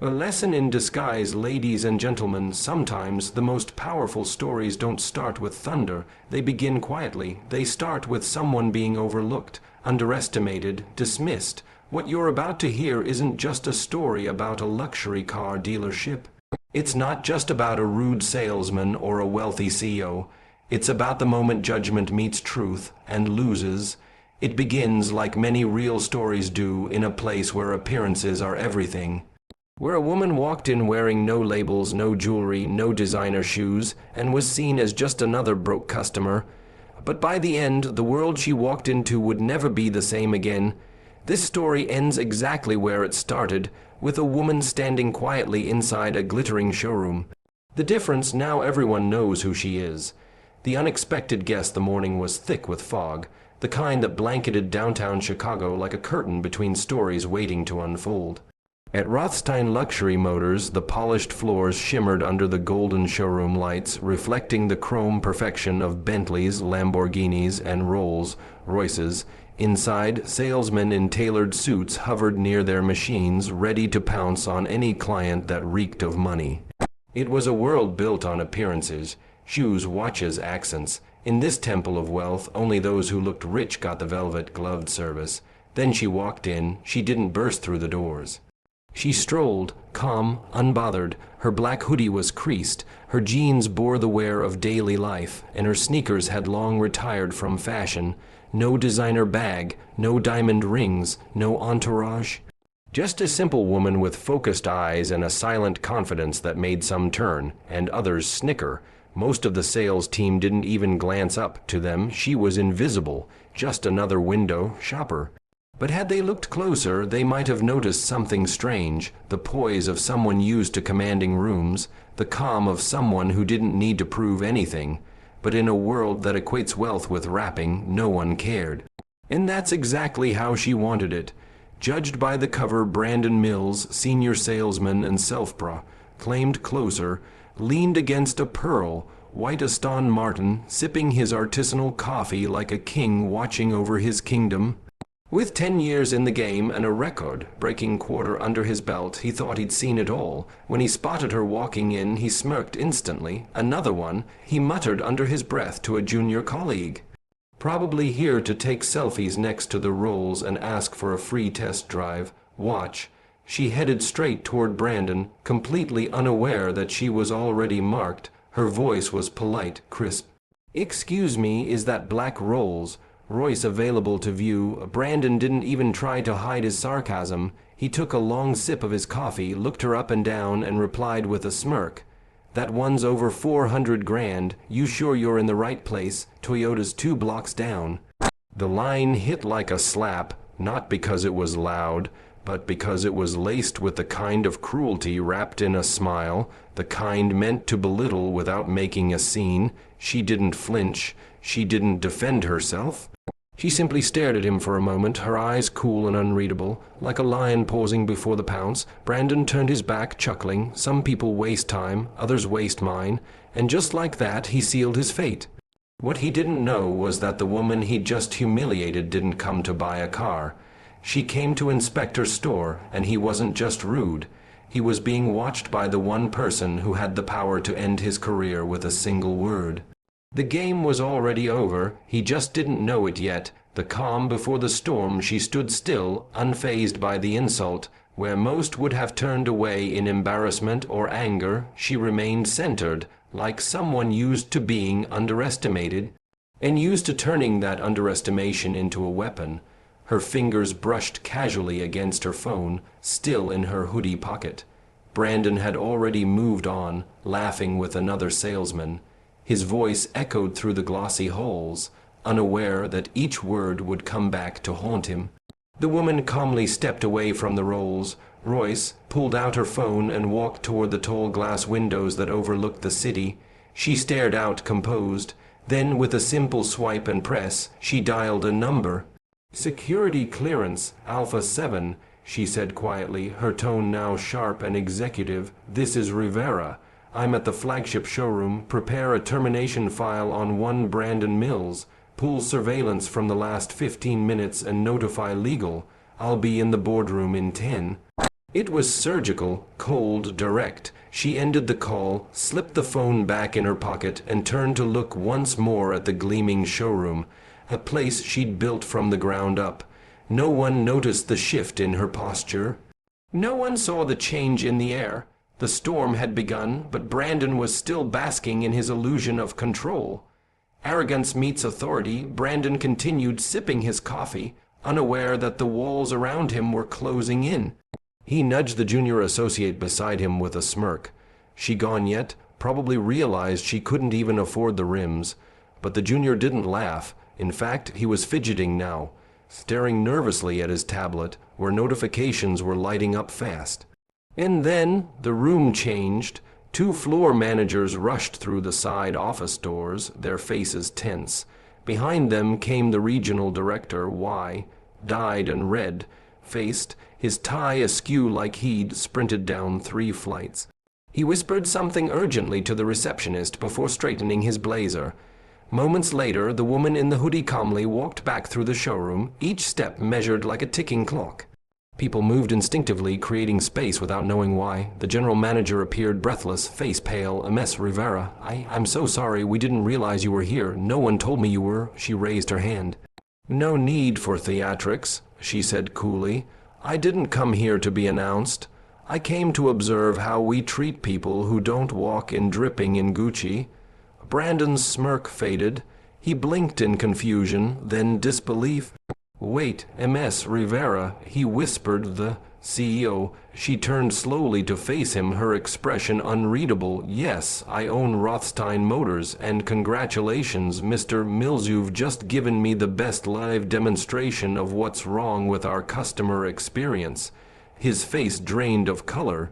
A lesson in disguise, ladies and gentlemen. Sometimes the most powerful stories don't start with thunder. They begin quietly. They start with someone being overlooked, underestimated, dismissed. What you're about to hear isn't just a story about a luxury car dealership. It's not just about a rude salesman or a wealthy CEO. It's about the moment judgment meets truth and loses. It begins, like many real stories do, in a place where appearances are everything. Where a woman walked in wearing no labels, no jewelry, no designer shoes, and was seen as just another broke customer. But by the end, the world she walked into would never be the same again. This story ends exactly where it started, with a woman standing quietly inside a glittering showroom. The difference, now everyone knows who she is. The unexpected guest the morning was thick with fog, the kind that blanketed downtown Chicago like a curtain between stories waiting to unfold. At Rothstein Luxury Motors, the polished floors shimmered under the golden showroom lights, reflecting the chrome perfection of Bentleys, Lamborghinis, and Rolls-Royces. Inside, salesmen in tailored suits hovered near their machines, ready to pounce on any client that reeked of money. It was a world built on appearances, shoes, watches, accents. In this temple of wealth, only those who looked rich got the velvet-gloved service. Then she walked in. She didn't burst through the doors. She strolled, calm, unbothered. Her black hoodie was creased, her jeans bore the wear of daily life, and her sneakers had long retired from fashion. No designer bag, no diamond rings, no entourage. Just a simple woman with focused eyes and a silent confidence that made some turn, and others snicker. Most of the sales team didn't even glance up. To them, she was invisible, just another window shopper. But had they looked closer, they might have noticed something strange, the poise of someone used to commanding rooms, the calm of someone who didn't need to prove anything. But in a world that equates wealth with rapping, no one cared. And that's exactly how she wanted it. Judged by the cover, Brandon Mills, senior salesman and self-proclaimed closer, leaned against a pearl, white Aston Martin, sipping his artisanal coffee like a king watching over his kingdom. With 10 years in the game and a record-breaking quarter under his belt, he thought he'd seen it all. When he spotted her walking in, he smirked instantly. Another one, he muttered under his breath to a junior colleague. Probably here to take selfies next to the Rolls and ask for a free test drive. Watch. She headed straight toward Brandon, completely unaware that she was already marked. Her voice was polite, crisp. "Excuse me, is that black Rolls Royce available to view?" Brandon didn't even try to hide his sarcasm. He took a long sip of his coffee, looked her up and down, and replied with a smirk. "That one's over 400 grand. You sure you're in the right place? Toyota's 2 blocks down." The line hit like a slap, not because it was loud, but because it was laced with the kind of cruelty wrapped in a smile, the kind meant to belittle without making a scene. She didn't flinch. She didn't defend herself. She simply stared at him for a moment, her eyes cool and unreadable, like a lion pausing before the pounce. Brandon turned his back, chuckling. Some people waste time, others waste mine. And just like that, he sealed his fate. What he didn't know was that the woman he'd just humiliated didn't come to buy a car. She came to inspect her store, and he wasn't just rude. He was being watched by the one person who had the power to end his career with a single word. The game was already over. He just didn't know it yet. The calm before the storm, she stood still, unfazed by the insult. Where most would have turned away in embarrassment or anger, she remained centered, like someone used to being underestimated, and used to turning that underestimation into a weapon. Her fingers brushed casually against her phone, still in her hoodie pocket. Brandon had already moved on, laughing with another salesman. His voice echoed through the glossy halls, unaware that each word would come back to haunt him. The woman calmly stepped away from the Rolls Royce, pulled out her phone, and walked toward the tall glass windows that overlooked the city. She stared out, composed. Then, with a simple swipe and press, she dialed a number. "Security clearance, Alpha 7, she said quietly, her tone now sharp and executive. "This is Rivera. I'm at the flagship showroom. Prepare a termination file on one Brandon Mills. Pull surveillance from the last 15 minutes and notify legal. I'll be in the boardroom in 10. It was surgical, cold, direct. She ended the call, slipped the phone back in her pocket, and turned to look once more at the gleaming showroom, a place she'd built from the ground up. No one noticed the shift in her posture. No one saw the change in the air. The storm had begun, but Brandon was still basking in his illusion of control. Arrogance meets authority. Brandon continued sipping his coffee, unaware that the walls around him were closing in. He nudged the junior associate beside him with a smirk. She gone yet? Probably realized she couldn't even afford the rims. But the junior didn't laugh. In fact, he was fidgeting now, staring nervously at his tablet, where notifications were lighting up fast. And then the room changed. Two floor managers rushed through the side office doors, their faces tense. Behind them came the regional director, dyed and red-faced, his tie askew like he'd sprinted down 3 flights. He whispered something urgently to the receptionist before straightening his blazer. Moments later, the woman in the hoodie calmly walked back through the showroom, each step measured like a ticking clock. People moved instinctively, creating space without knowing why. The general manager appeared breathless, face pale. Ms. Rivera, I'm so sorry. We didn't realize you were here. No one told me you were. She raised her hand. No need for theatrics, she said coolly. I didn't come here to be announced. I came to observe how we treat people who don't walk in dripping in Gucci. Brandon's smirk faded. He blinked in confusion, then disbelief. Wait, Ms. Rivera, he whispered, the CEO. She turned slowly to face him, her expression unreadable. Yes, I own Rothstein Motors, and congratulations, Mr. Mills, you've just given me the best live demonstration of what's wrong with our customer experience. His face drained of color.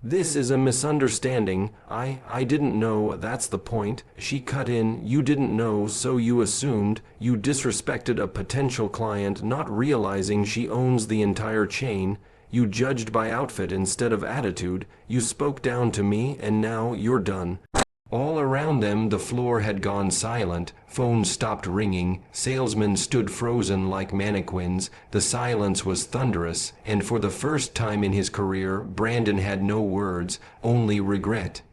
This is a misunderstanding. I didn't know, that's the point. She cut in. You didn't know, so you assumed. You disrespected a potential client, not realizing she owns the entire chain. You judged by outfit instead of attitude. You spoke down to me, and now you're done. All around them, the floor had gone silent. Phones stopped ringing. Salesmen stood frozen like mannequins. The silence was thunderous, and for the first time in his career, Brandon had no words, only regret.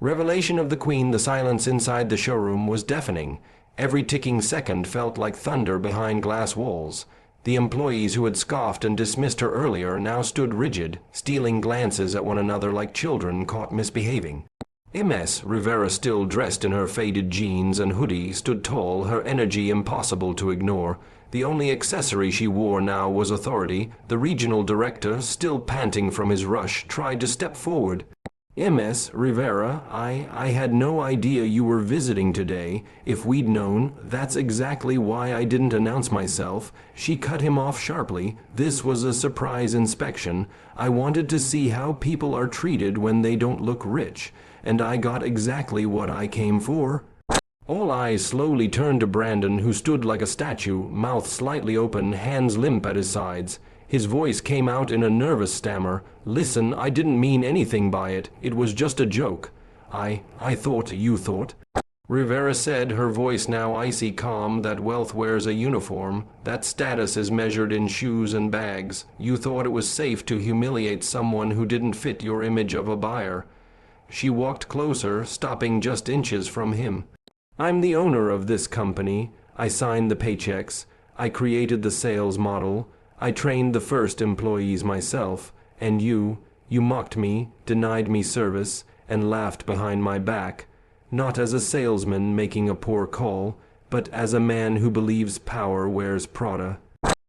Revelation of the Queen, the silence inside the showroom was deafening. Every ticking second felt like thunder behind glass walls. The employees who had scoffed and dismissed her earlier now stood rigid, stealing glances at one another like children caught misbehaving. Ms. Rivera, still dressed in her faded jeans and hoodie, stood tall, her energy impossible to ignore. The only accessory she wore now was authority. The regional director, still panting from his rush, tried to step forward. Ms. Rivera, I had no idea you were visiting today. If we'd known, that's exactly why I didn't announce myself. She cut him off sharply. This was a surprise inspection. I wanted to see how people are treated when they don't look rich. And I got exactly what I came for. All eyes slowly turned to Brandon, who stood like a statue, mouth slightly open, hands limp at his sides. His voice came out in a nervous stammer. Listen, I didn't mean anything by it. It was just a joke. I thought you thought. Rivera said, her voice now icy calm, that wealth wears a uniform. That status is measured in shoes and bags. You thought it was safe to humiliate someone who didn't fit your image of a buyer. She walked closer, stopping just inches from him. I'm the owner of this company. I signed the paychecks. I created the sales model. I trained the first employees myself. And you mocked me, denied me service, and laughed behind my back. Not as a salesman making a poor call, but as a man who believes power wears Prada.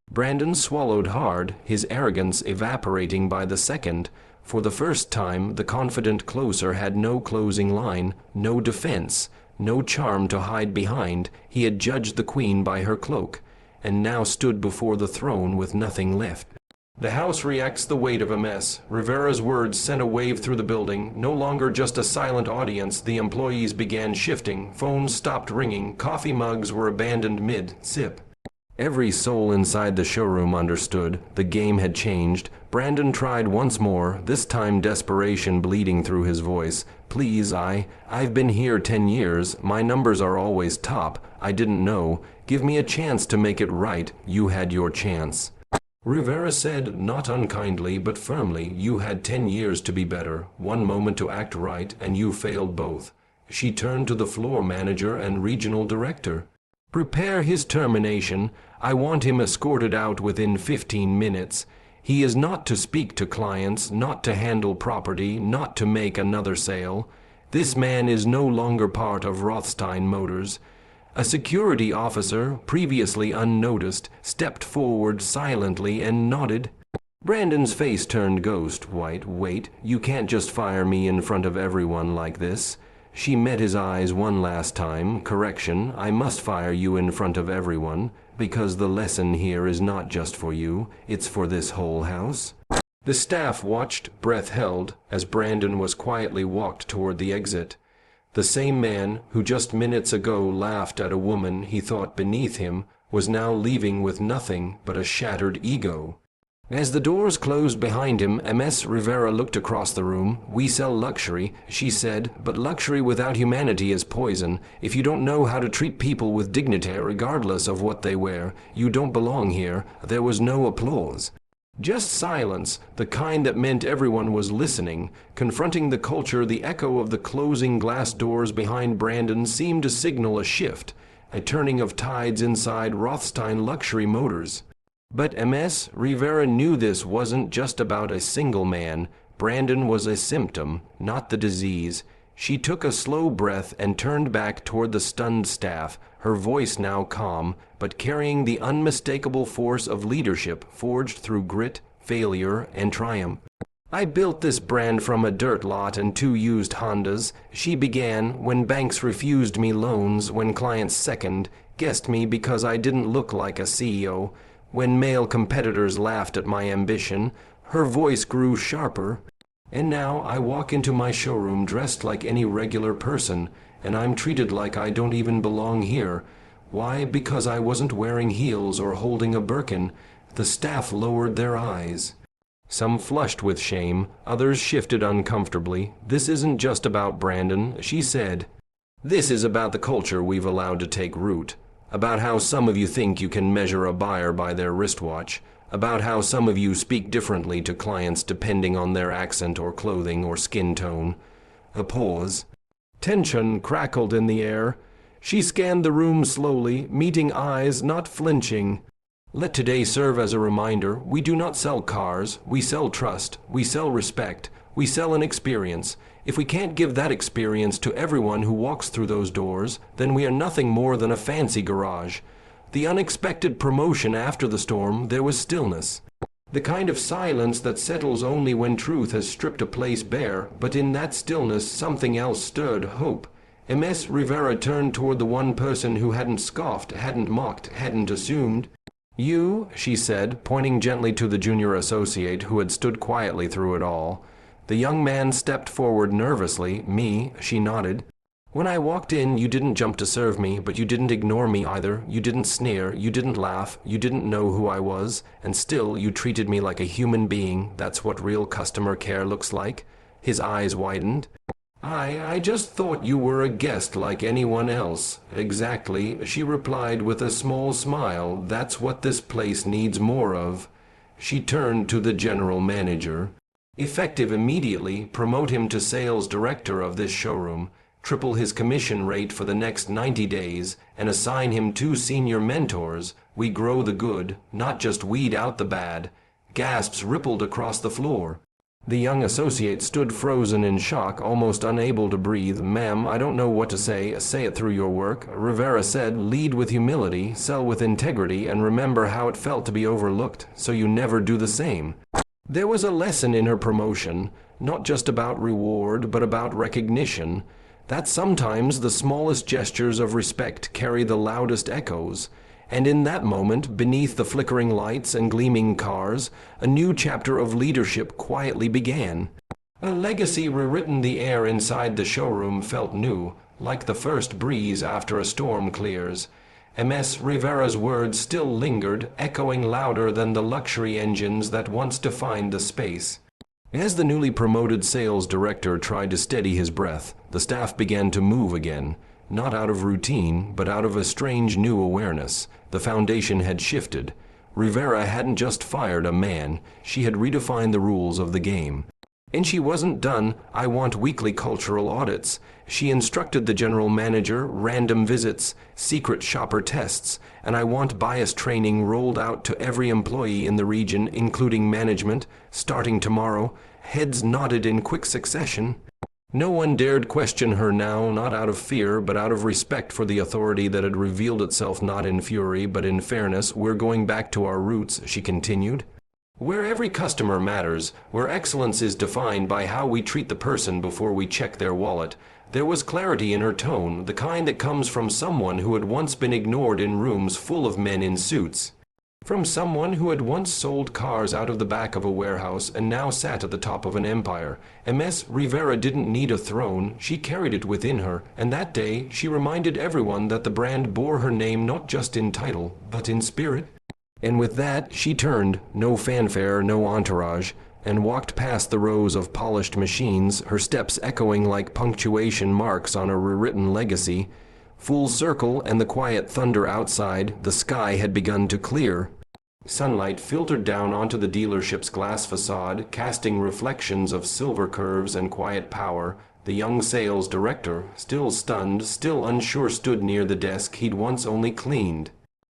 Brandon swallowed hard, his arrogance evaporating by the second. For the first time, the confident closer had no closing line, no defense, no charm to hide behind. He had judged the Queen by her cloak, and now stood before the throne with nothing left. The house reacts the weight of a mess. Rivera's words sent a wave through the building. No longer just a silent audience, the employees began shifting. Phones stopped ringing. Coffee mugs were abandoned mid-sip. Every soul inside the showroom understood. The game had changed. Brandon tried once more, this time desperation bleeding through his voice. Please, I've been here 10 years. My numbers are always top. I didn't know. Give me a chance to make it right. You had your chance. Rivera said, not unkindly but firmly, you had 10 years to be better, one moment to act right, and you failed both. She turned to the floor manager and regional director. Prepare his termination. I want him escorted out within 15 minutes. He is not to speak to clients, not to handle property, not to make another sale. This man is no longer part of Rothstein Motors. A security officer, previously unnoticed, stepped forward silently and nodded. Brandon's face turned ghost white. Wait, you can't just fire me in front of everyone like this. She met his eyes one last time. Correction, I must fire you in front of everyone, because the lesson here is not just for you, it's for this whole house. The staff watched, breath held, as Brandon was quietly walked toward the exit. The same man who just minutes ago laughed at a woman he thought beneath him was now leaving with nothing but a shattered ego. As the doors closed behind him, Ms. Rivera looked across the room. We sell luxury, she said, but luxury without humanity is poison. If you don't know how to treat people with dignity regardless of what they wear, you don't belong here. There was no applause. Just silence, the kind that meant everyone was listening. Confronting the culture, the echo of the closing glass doors behind Brandon seemed to signal a shift, a turning of tides inside Rothstein Luxury Motors. But Ms. Rivera knew this wasn't just about a single man. Brandon was a symptom, not the disease. She took a slow breath and turned back toward the stunned staff, her voice now calm, but carrying the unmistakable force of leadership forged through grit, failure, and triumph. I built this brand from a dirt lot and 2 used Hondas. She began when banks refused me loans, when clients second, guessed me because I didn't look like a CEO, when male competitors laughed at my ambition. Her voice grew sharper. And now I walk into my showroom dressed like any regular person, and I'm treated like I don't even belong here. Why? Because I wasn't wearing heels or holding a Birkin. The staff lowered their eyes. Some flushed with shame, others shifted uncomfortably. This isn't just about Brandon, she said. This is about the culture we've allowed to take root. About how some of you think you can measure a buyer by their wristwatch. About how some of you speak differently to clients depending on their accent or clothing or skin tone. A pause. Tension crackled in the air. She scanned the room slowly, meeting eyes, not flinching. Let today serve as a reminder. We do not sell cars. We sell trust. We sell respect. We sell an experience. If we can't give that experience to everyone who walks through those doors, then we are nothing more than a fancy garage. The unexpected promotion after the storm, there was stillness. The kind of silence that settles only when truth has stripped a place bare, but in that stillness something else stirred hope. Ms. Rivera turned toward the one person who hadn't scoffed, hadn't mocked, hadn't assumed. You, she said, pointing gently to the junior associate who had stood quietly through it all. The young man stepped forward nervously. Me, she nodded. When I walked in, you didn't jump to serve me, but you didn't ignore me either. You didn't sneer, you didn't laugh, you didn't know who I was, and still you treated me like a human being. That's what real customer care looks like. His eyes widened. I just thought you were a guest like anyone else. Exactly, she replied with a small smile. That's what this place needs more of. She turned to the general manager. Effective immediately, promote him to sales director of this showroom. Triple his commission rate for the next 90 days, and assign him 2 senior mentors. We grow the good, not just weed out the bad. Gasps rippled across the floor. The young associate stood frozen in shock, almost unable to breathe. Ma'am, I don't know what to say. Say it through your work. Rivera said, lead with humility, sell with integrity, and remember how it felt to be overlooked, so you never do the same. There was a lesson in her promotion, not just about reward, but about recognition. That sometimes the smallest gestures of respect carry the loudest echoes. And in that moment, beneath the flickering lights and gleaming cars, a new chapter of leadership quietly began. A legacy rewritten. The air inside the showroom felt new, like the first breeze after a storm clears. Ms. Rivera's words still lingered, echoing louder than the luxury engines that once defined the space. As the newly promoted sales director tried to steady his breath, the staff began to move again. Not out of routine, but out of a strange new awareness. The foundation had shifted. Rivera hadn't just fired a man, she had redefined the rules of the game. And she wasn't done. I want weekly cultural audits. She instructed the general manager, random visits, secret shopper tests, and I want bias training rolled out to every employee in the region, including management, starting tomorrow. Heads nodded in quick succession. No one dared question her now, not out of fear, but out of respect for the authority that had revealed itself not in fury, but in fairness. We're going back to our roots, she continued. Where every customer matters, where excellence is defined by how we treat the person before we check their wallet. There was clarity in her tone, the kind that comes from someone who had once been ignored in rooms full of men in suits. From someone who had once sold cars out of the back of a warehouse and now sat at the top of an empire. Ms. Rivera didn't need a throne, she carried it within her, and that day she reminded everyone that the brand bore her name not just in title, but in spirit. And with that, she turned, no fanfare, no entourage, and walked past the rows of polished machines, her steps echoing like punctuation marks on a rewritten legacy. Full circle, and the quiet thunder outside, the sky had begun to clear. Sunlight filtered down onto the dealership's glass facade, casting reflections of silver curves and quiet power. The young sales director, still stunned, still unsure, stood near the desk he'd once only cleaned.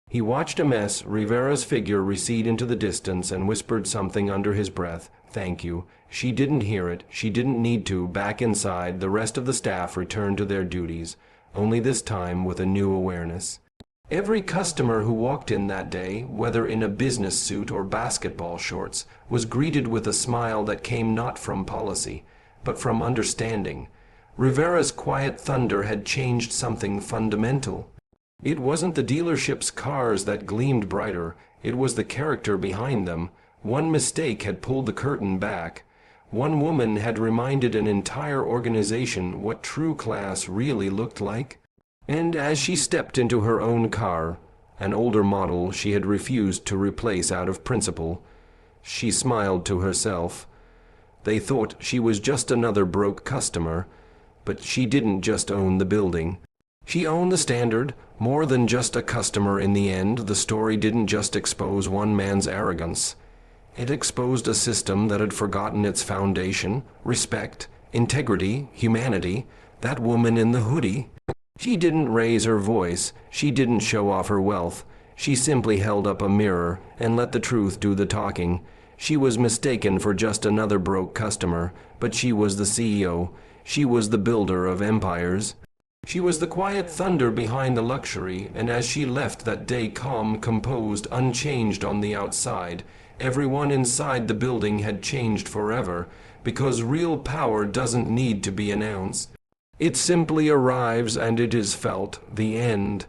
He watched Ms. Rivera's figure recede into the distance and whispered something under his breath. Thank you. She didn't hear it. She didn't need to. Back inside, the rest of the staff returned to their duties, only this time with a new awareness. Every customer who walked in that day, whether in a business suit or basketball shorts, was greeted with a smile that came not from policy, but from understanding. Rivera's quiet thunder had changed something fundamental. It wasn't the dealership's cars that gleamed brighter, it was the character behind them. One mistake had pulled the curtain back. One woman had reminded an entire organization what true class really looked like. And as she stepped into her own car, an older model she had refused to replace out of principle, she smiled to herself. They thought she was just another broke customer, but she didn't just own the building. She owned the standard, more than just a customer in the end. The story didn't just expose one man's arrogance. It exposed a system that had forgotten its foundation, respect, integrity, humanity. That woman in the hoodie. She didn't raise her voice, she didn't show off her wealth. She simply held up a mirror and let the truth do the talking. She was mistaken for just another broke customer, but she was the CEO. She was the builder of empires. She was the quiet thunder behind the luxury, and as she left that day calm, composed, unchanged on the outside, everyone inside the building had changed forever, because real power doesn't need to be announced. It simply arrives and it is felt, the end.